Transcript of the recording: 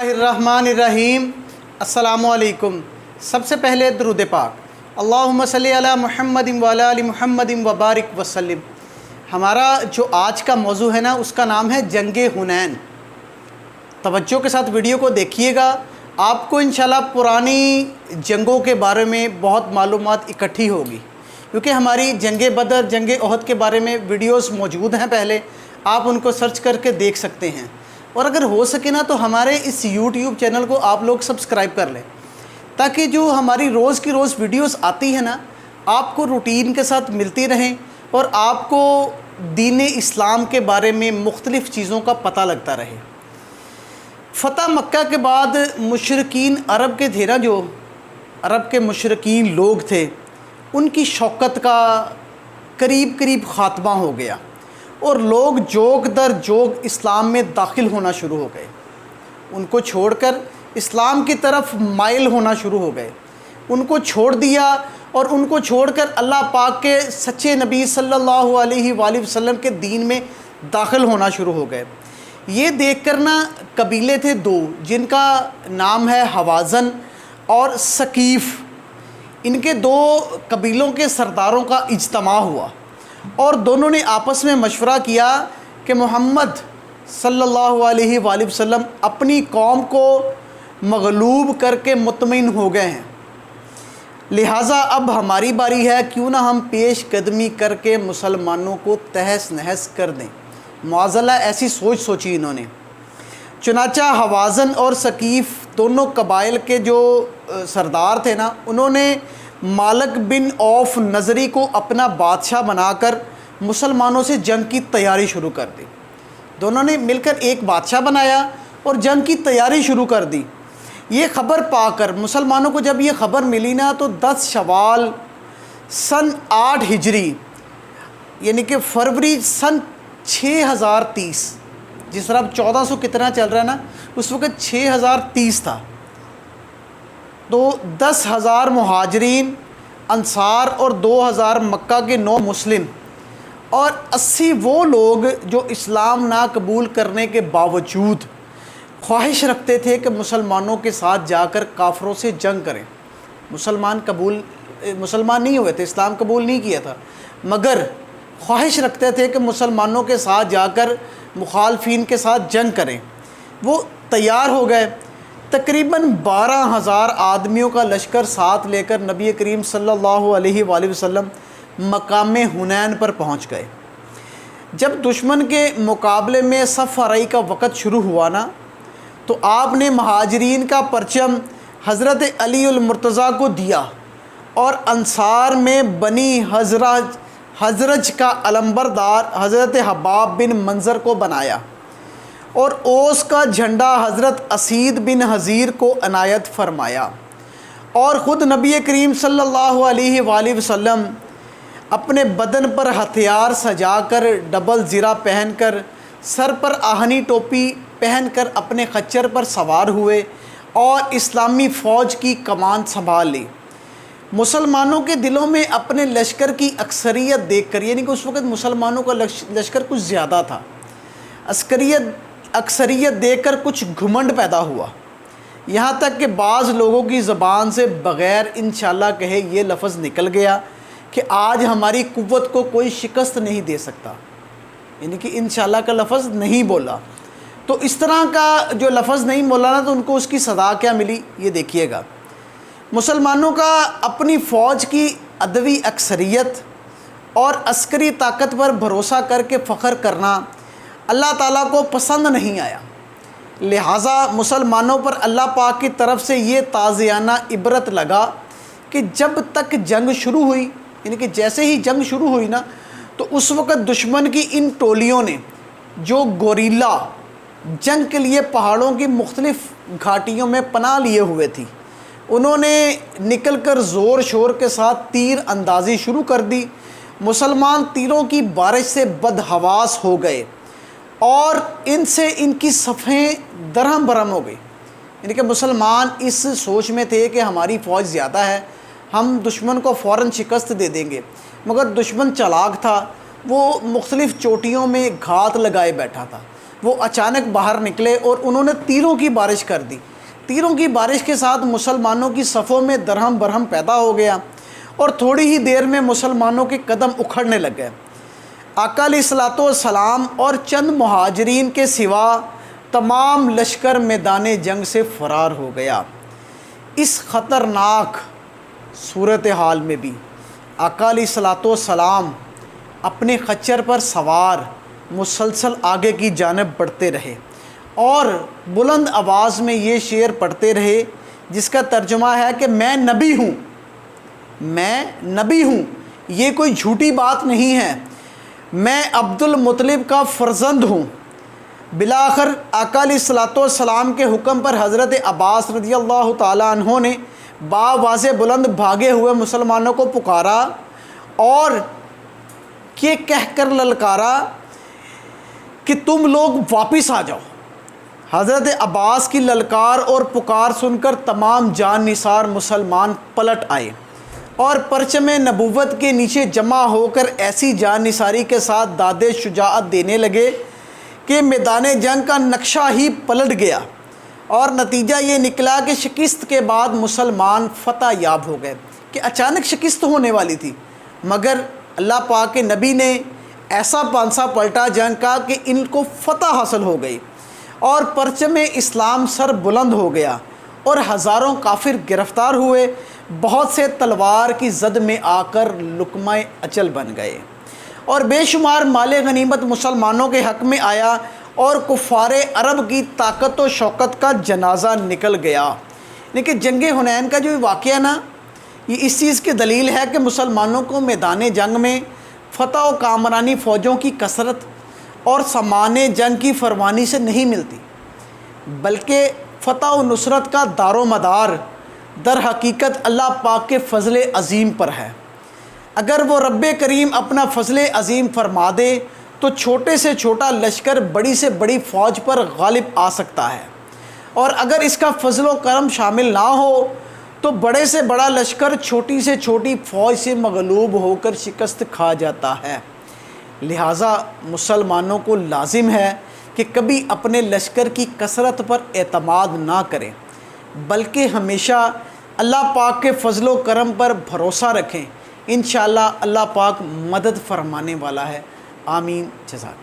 الرحمن अस्सलामुअलैकुम। सबसे पहले दरूद पाक, अल्लाहुम्मा सल्ली अला मुहम्मद व अला आलि मुहम्मद व बारिक वसल्लिम। हमारा जो आज का मौजू है ना, उसका नाम है जंग हुनैन। तवज्जो के साथ वीडियो को देखिएगा, आपको इंशाल्लाह पुरानी जंगों के बारे में बहुत मालूमात इकट्ठी होगी, क्योंकि हमारी जंग बदर, जंग ओहद के बारे में वीडियोस मौजूद हैं पहले, आप उनको सर्च करके देख सकते हैं। और अगर हो सके ना तो हमारे इस YouTube चैनल को आप लोग सब्सक्राइब कर लें, ताकि जो हमारी रोज़ की रोज़ वीडियोस आती है ना, आपको रूटीन के साथ मिलती रहें और आपको दीन इस्लाम के बारे में मुख्तलिफ़ चीज़ों का पता लगता रहे। फ़तह मक्का के बाद मुशरिकीन अरब के थे ना, जो अरब के मुशरिकीन लोग थे, उनकी शौकत का करीब करीब ख़ात्मा हो गया और लोग जोग दर जोग इस्लाम में दाखिल होना शुरू हो गए। उनको छोड़कर इस्लाम की तरफ माइल होना शुरू हो गए। उनको छोड़ दिया और उनको छोड़कर अल्लाह पाक के सच्चे नबी सल्लल्लाहु अलैहि वसल्लम के दीन में दाखिल होना शुरू हो गए। ये देखकर ना कबीले थे दो, जिनका नाम है हवाज़न और सकीफ़। इनके दो कबीलों के सरदारों का इज्तमा हुआ और दोनों ने आपस में मशवरा किया कि मोहम्मद सल्लल्लाहु अलैहि वसल्लम अपनी कौम को मगलूब करके मुतमईन हो गए हैं, लिहाजा अब हमारी बारी है, क्यों ना हम पेश कदमी करके मुसलमानों को तहस नहस कर दें। मुआज़ला ऐसी सोच सोची इन्होंने। चुनाचा हवाज़न और सकीफ़ दोनों कबाइल के जो सरदार थे ना, उन्होंने मालिक बिन औफ नज़री को अपना बादशाह बनाकर मुसलमानों से जंग की तैयारी शुरू कर दी। दोनों ने मिलकर एक बादशाह बनाया और जंग की तैयारी शुरू कर दी। ये ख़बर पाकर मुसलमानों को जब ये ख़बर मिली ना, तो 10 शवाल सन 8 हिजरी, यानी कि फरवरी सन 6030, जिस तरह अब 1400 कितना चल रहा है ना, उस वक़्त 6030 था। तो 10,000 मुहाजिरीन अंसार और 2,000 मक्का के 9 मुस्लिम और 80 वो लोग जो इस्लाम ना कबूल करने के बावजूद ख्वाहिश रखते थे कि मुसलमानों के साथ जाकर काफरों से जंग करें। मुसलमान नहीं हुए थे, इस्लाम कबूल नहीं किया था, मगर ख्वाहिश रखते थे कि मुसलमानों के साथ जाकर मुखालफीन के साथ जंग करें। वो तैयार हो गए। तकरीबन 12,000 आदमियों का लश्कर साथ लेकर नबी करीम सल्लल्लाहु अलैहि वसल्लम मकाम हुनैन पर पहुंच गए। जब दुश्मन के मुकाबले में सफ़ आराई का वक़्त शुरू हुआ ना, तो आपने महाजरीन का परचम हज़रत अली उल मुर्तज़ा को दिया और अंसार में बनी हज़रज का अलंबरदार हज़रत हबाब बिन मंज़र को बनाया और ओस का झंडा हज़रत असीद बिन हज़ीर को अनायत फरमाया। और ख़ुद नबी करीम सल्लल्लाहु अलैहि वसल्लम अपने बदन पर हथियार सजाकर, डबल ज़िरा पहनकर, सर पर आहनी टोपी पहनकर अपने खच्चर पर सवार हुए और इस्लामी फ़ौज की कमान संभाल ली। मुसलमानों के दिलों में अपने लश्कर की अक्सरियत देखकर, यानी कि उस वक़्त मुसलमानों का लश्कर कुछ ज़्यादा था, अक्सरियत देखकर कुछ घुमंड पैदा हुआ। यहाँ तक कि बाज़ लोगों की ज़बान से बग़ैर इंशाअल्लाह कहे ये लफ्ज़ निकल गया कि आज हमारी कुव्वत को कोई शिकस्त नहीं दे सकता, यानी कि इंशाअल्लाह का लफ्ज़ नहीं बोला। तो इस तरह का जो लफ्ज़ नहीं बोला ना, तो उनको उसकी सज़ा क्या मिली, ये देखिएगा। मुसलमानों का अपनी फ़ौज की अदवी अक्सरियत और अस्करी ताकत पर भरोसा करके फ़ख्र करना अल्लाह ताला को पसंद नहीं आया। लिहाजा मुसलमानों पर अल्लाह पाक की तरफ से ये ताज़ियाना इबरत लगा कि जब तक जंग शुरू हुई, यानी कि जैसे ही जंग शुरू हुई ना, तो उस वक़्त दुश्मन की इन टोलियों ने, जो गोरीला जंग के लिए पहाड़ों की मुख्तलिफ़ घाटियों में पनाह लिए हुए थी, उन्होंने निकल कर ज़ोर शोर के साथ तीर अंदाज़ी शुरू कर दी। मुसलमान तीरों की बारिश से बदहवास हो गए और इनसे इनकी सफ़ें दरहम बरहम हो गई। यानी कि मुसलमान इस सोच में थे कि हमारी फ़ौज ज़्यादा है, हम दुश्मन को फ़ौरन शिकस्त दे देंगे, मगर दुश्मन चालाक था। वो मुख्तलिफ़ चोटियों में घात लगाए बैठा था। وہ اچانک باہر نکلے اور انہوں نے تیروں کی بارش کر دی۔ تیروں کی بارش کے ساتھ مسلمانوں کی صفوں میں درہم برہم پیدا ہو گیا اور تھوڑی ہی دیر میں مسلمانوں کے قدم اکھڑنے لگ گئے۔ آقا علیہ الصلوۃ والسلام اور چند مہاجرین کے سوا تمام لشکر میدان جنگ سے فرار ہو گیا۔ اس خطرناک صورتحال میں بھی آقا علیہ الصلوۃ والسلام اپنے خچر پر سوار مسلسل آگے کی جانب بڑھتے رہے اور بلند آواز میں یہ شعر پڑھتے رہے جس کا ترجمہ ہے کہ میں نبی ہوں، میں نبی ہوں، یہ کوئی جھوٹی بات نہیں ہے، میں عبد المطلب کا فرزند ہوں۔ بالآخر آقا علیہ الصلوۃ والسلام کے حکم پر حضرت عباس رضی اللہ تعالیٰ عنہ نے باواز بلند بھاگے ہوئے مسلمانوں کو پکارا اور یہ کہہ کر للکارا کہ تم لوگ واپس آ جاؤ۔ حضرت عباس کی للکار اور پکار سن کر تمام جان نثار مسلمان پلٹ آئے اور پرچم نبوت کے نیچے جمع ہو کر ایسی جان نثاری کے ساتھ داد شجاعت دینے لگے کہ میدان جنگ کا نقشہ ہی پلٹ گیا اور نتیجہ یہ نکلا کہ شکست کے بعد مسلمان فتح یاب ہو گئے، کہ اچانک شکست ہونے والی تھی مگر اللہ پاک کے نبی نے ایسا پانسا پلٹا جنگ کا کہ ان کو فتح حاصل ہو گئی اور پرچم اسلام سر بلند ہو گیا اور ہزاروں کافر گرفتار ہوئے، بہت سے تلوار کی زد میں آ کر لقمہ اجل بن گئے اور بے شمار مال غنیمت مسلمانوں کے حق میں آیا اور کفار عرب کی طاقت و شوکت کا جنازہ نکل گیا۔ لیکن جنگ حنین کا جو واقعہ نا، یہ اس چیز کی دلیل ہے کہ مسلمانوں کو میدان جنگ میں فتح و کامرانی فوجوں کی کثرت اور سامان جنگ کی فروانی سے نہیں ملتی، بلکہ فتح و نصرت کا دار و مدار در حقیقت اللہ پاک کے فضل عظیم پر ہے۔ اگر وہ رب کریم اپنا فضل عظیم فرما دے تو چھوٹے سے چھوٹا لشکر بڑی سے بڑی فوج پر غالب آ سکتا ہے، اور اگر اس کا فضل و کرم شامل نہ ہو تو بڑے سے بڑا لشکر چھوٹی سے چھوٹی فوج سے مغلوب ہو کر شکست کھا جاتا ہے۔ لہٰذا مسلمانوں کو لازم ہے کہ کبھی اپنے لشکر کی کثرت پر اعتماد نہ کریں، بلکہ ہمیشہ اللہ پاک کے فضل و کرم پر بھروسہ رکھیں۔ انشاءاللہ اللہ پاک مدد فرمانے والا ہے۔ آمین، جزاک اللہ۔